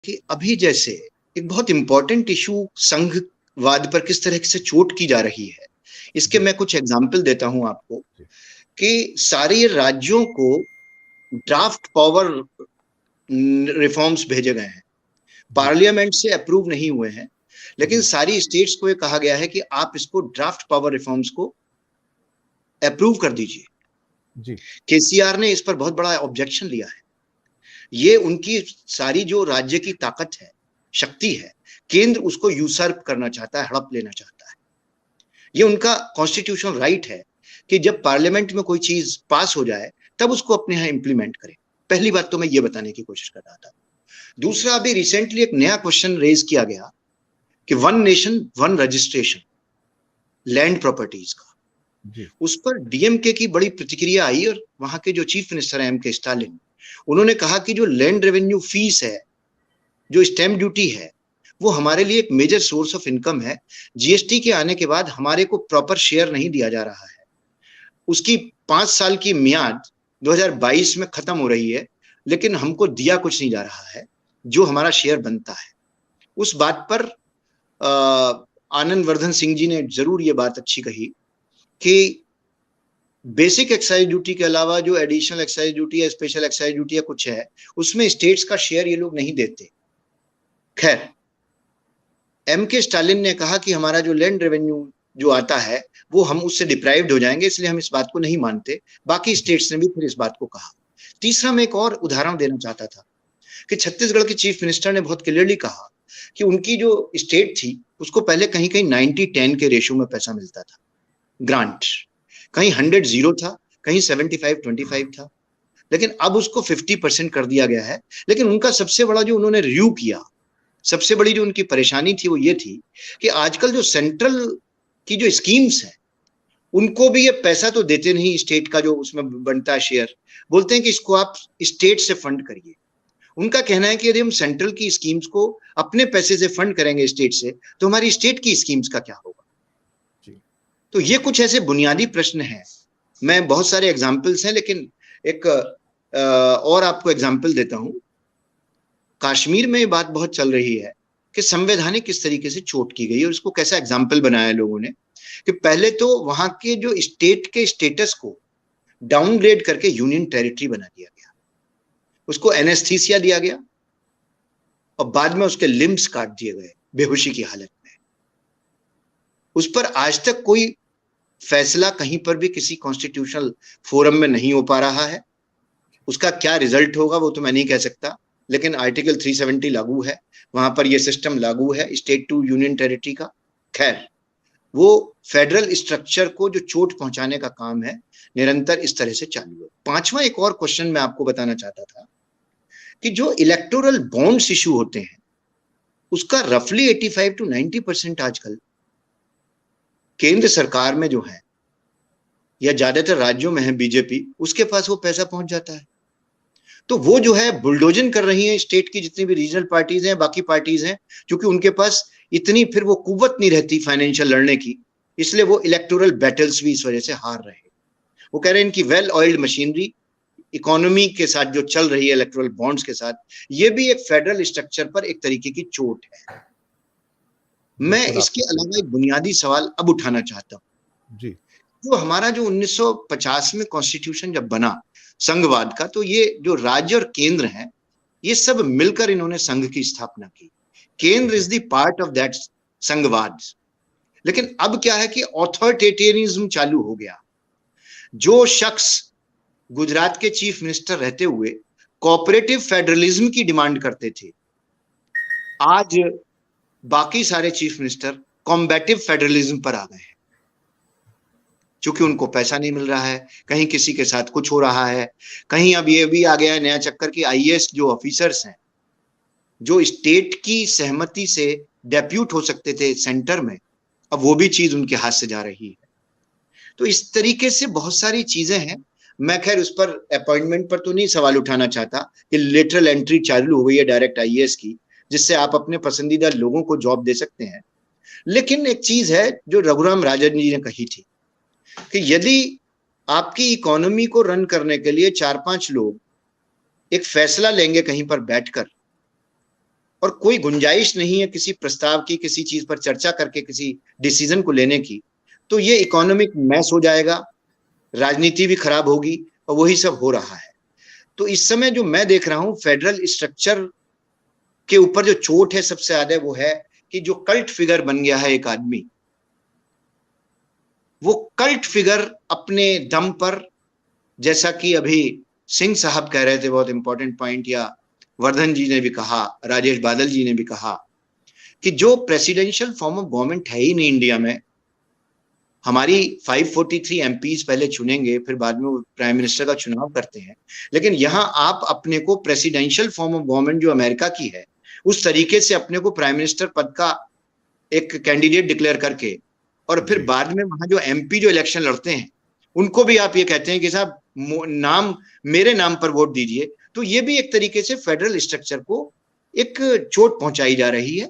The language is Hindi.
कि अभी जैसे एक बहुत इंपॉर्टेंट इशू संघवाद पर किस तरह से चोट की जा रही है, इसके जी, मैं कुछ एग्जाम्पल देता हूं आपको जी, कि सारे राज्यों को ड्राफ्ट पावर रिफॉर्म्स भेजे गए हैं, जी, पार्लियामेंट से अप्रूव नहीं हुए हैं, लेकिन जी, सारी स्टेट्स को ये कहा गया है कि आप इसको ड्राफ्ट पावर रिफॉर्म्स को अप्रूव कर दीजिए। जी, केसीआर ने इस पर बहुत बड़ा ऑब्जेक्शन लिया है। ये उनकी सारी जो राज्य की ताकत है, शक्ति है, केंद्र उसको यूसर्प करना चाहता है, हड़प लेना चाहता है। ये उनका कॉन्स्टिट्यूशनल राइट है कि जब पार्लियामेंट में कोई चीज पास हो जाए तब उसको अपने यहाँ इंप्लीमेंट करें। पहली बात तो मैं ये बताने की कोशिश कर रहा था। दूसरा, अभी रिसेंटली एक नया क्वेश्चन रेज किया गया कि one nation one registration land properties का, जी, उस पर डीएमके की बड़ी प्रतिक्रिया आई और वहां के जो चीफ मिनिस्टर है एमके स्टालिन, उन्होंने कहा कि जो लैंड रेवेन्यू फीस है, जो स्टैम्प ड्यूटी है, वो हमारे लिए एक मेजर सोर्स ऑफ इनकम है। जीएसटी के आने के बाद हमारे को प्रॉपर शेयर नहीं दिया जा रहा है। उसकी 5 साल की मियाद 2022 में खत्म हो रही है, लेकिन हमको दिया कुछ नहीं जा रहा है जो हमारा शेयर बनता है। उस बात पर आनंद वर्धन सिंह जी ने जरूर ये बात अच्छी कही कि बेसिक एक्साइज ड्यूटी के अलावा जो एडिशनल एक्साइज ड्यूटी या स्पेशल एक्साइज ड्यूटी या कुछ है, उसमें स्टेट्स का शेयर ये लोग नहीं देते। खैर, एम के स्टालिन ने कहा कि हमारा जो लैंड रेवेन्यू जो आता है वो हम उससे डिप्राइव्ड हो जाएंगे, इसलिए हम इस बात को नहीं मानते। बाकी जी, स्टेट्स ने भी फिर इस बात को कहा। तीसरा, मैं एक और उदाहरण देना चाहता था कि छत्तीसगढ़ के चीफ मिनिस्टर ने बहुत क्लियरली कहा कि उनकी जो स्टेट थी उसको पहले कहीं कहीं 90-10 के रेशियो में पैसा मिलता था, ग्रांट। कहीं 100-0 था, कहीं 75-25 था, लेकिन अब उसको 50% कर दिया गया है। लेकिन उनका सबसे बड़ा जो उन्होंने रिव्यू किया, सबसे बड़ी जो उनकी परेशानी थी वो ये थी कि आजकल जो सेंट्रल की जो स्कीम्स है उनको भी ये पैसा तो देते नहीं, स्टेट का जो उसमें बनता है शेयर, बोलते हैं कि इसको आप स्टेट से फंड करिए। उनका कहना है कि यदि हम सेंट्रल की स्कीम्स को अपने पैसे से फंड करेंगे स्टेट से, तो हमारी स्टेट की स्कीम्स का क्या होगा। जी, तो ये कुछ ऐसे बुनियादी प्रश्न हैं। मैं बहुत सारे एग्जाम्पल्स हैं, लेकिन एक और आपको एग्जाम्पल देता हूं। कश्मीर में ये बात बहुत चल रही है कि संवैधानिक किस तरीके से चोट की गई और इसको कैसा एग्जाम्पल बनाया लोगों ने कि पहले तो वहां के जो स्टेट के स्टेटस को डाउनग्रेड करके यूनियन टेरिटरी बना दिया गया, उसको एनेस्थीसिया दिया गया और बाद में उसके लिम्स काट दिए गए बेहोशी की हालत में। उस पर आज तक कोई फैसला कहीं पर भी किसी कॉन्स्टिट्यूशनल फोरम में नहीं हो पा रहा है। उसका क्या रिजल्ट होगा वो तो मैं नहीं कह सकता, लेकिन आर्टिकल 370 लागू है, वहां पर यह सिस्टम लागू है स्टेट टू यूनियन टेरिटरी का। खैर, वो फेडरल स्ट्रक्चर को जो चोट पहुंचाने का काम है निरंतर इस तरह से चालू है। पांचवा एक और क्वेश्चन मैं आपको बताना चाहता था कि जो इलेक्टोरल बॉन्ड्स इशू होते हैं उसका रफली 85-90% आजकल केंद्र सरकार में जो है या ज्यादातर राज्यों में है बीजेपी, उसके पास वो पैसा पहुंच जाता है। तो वो जो है बुलडोजन कर रही है स्टेट की जितनी भी रीजनल पार्टीज हैं, बाकी पार्टीज हैं, क्योंकि उनके पास इतनी फिर वो कुव्वत नहीं रहती फाइनेंशियल लड़ने की, इसलिए वो इलेक्टोरल बैटल्स भी इस वजह से हार रहे हैं। वो कह रहे हैं इनकी वेल ऑयल्ड मशीनरी इकोनॉमी के साथ जो चल रही है इलेक्टोरल बॉन्ड्स के साथ, ये भी एक फेडरल स्ट्रक्चर पर एक तरीके की चोट है। मैं बिल्कुल इसके आपने सही अलावा कहा। एक बुनियादी सवाल अब उठाना चाहता हूं। जी, जो हमारा जो 1950 में कॉन्स्टिट्यूशन जब बना संघवाद का, तो ये जो राज्य और केंद्र है ये सब मिलकर इन्होंने संघ की स्थापना की। केंद्र जी, is the part of that संघवाद। लेकिन अब क्या है कि ऑथोरिटेरियनिज्म चालू हो गया। जो शख्स गुजरात के चीफ मिनिस्टर रहते हुए कोऑपरेटिव फेडरलिज्म की डिमांड करते थे, आज बाकी सारे चीफ मिनिस्टर कॉम्बैटिव फेडरलिज्म पर आ गए हैं, क्योंकि उनको पैसा नहीं मिल रहा है, कहीं किसी के साथ कुछ हो रहा है, कहीं अब ये भी आ गया है नया चक्कर की आईएएस जो ऑफिसर्स हैं जो स्टेट की सहमति से डेप्यूट हो सकते थे सेंटर में, अब वो भी चीज उनके हाथ से जा रही है। तो इस तरीके से बहुत सारी चीजें हैं। मैं खैर उस पर अपॉइंटमेंट पर तो नहीं सवाल उठाना चाहता कि लेटरल एंट्री चालू हो गई है डायरेक्ट आईएएस की, जिससे आप अपने पसंदीदा लोगों को जॉब दे सकते हैं। लेकिन एक चीज है जो रघुराम राजन जी ने कही थी कि यदि आपकी इकोनॉमी को रन करने के लिए 4-5 लोग एक फैसला लेंगे कहीं पर बैठकर कोई गुंजाइश नहीं है किसी प्रस्ताव की, किसी चीज पर चर्चा करके किसी डिसीजन को लेने की, तो ये इकोनॉमिक मैस हो जाएगा, राजनीति भी खराब होगी, और वही सब हो रहा है। तो इस समय जो मैं देख रहा हूं फेडरल स्ट्रक्चर के ऊपर जो चोट है सबसे ज्यादा वो है कि जो कल्ट फिगर बन गया है एक आदमी, वो कल्ट फिगर अपने दम पर, जैसा कि अभी सिंह साहब कह रहे थे, बहुत इंपॉर्टेंट पॉइंट, या वर्धन जी ने भी कहा, राजेश बादल जी ने भी कहा, कि जो प्रेसिडेंशियल फॉर्म ऑफ गवर्नमेंट है ही नहीं इंडिया में। हमारी 543 एमपीज पहले चुनेंगे, फिर बाद में प्राइम मिनिस्टर का चुनाव करते हैं, लेकिन यहां आप अपने को प्रेसिडेंशियल फॉर्म ऑफ गवर्नमेंट जो अमेरिका की है उस तरीके से अपने को प्राइम मिनिस्टर पद का एक कैंडिडेट डिक्लेयर करके, और फिर बाद में वहां जो एमपी जो इलेक्शन लड़ते हैं उनको भी आप ये कहते हैं कि साहब नाम, मेरे नाम पर वोट दीजिए। तो ये भी एक तरीके से फेडरल स्ट्रक्चर को एक चोट पहुंचाई जा रही है।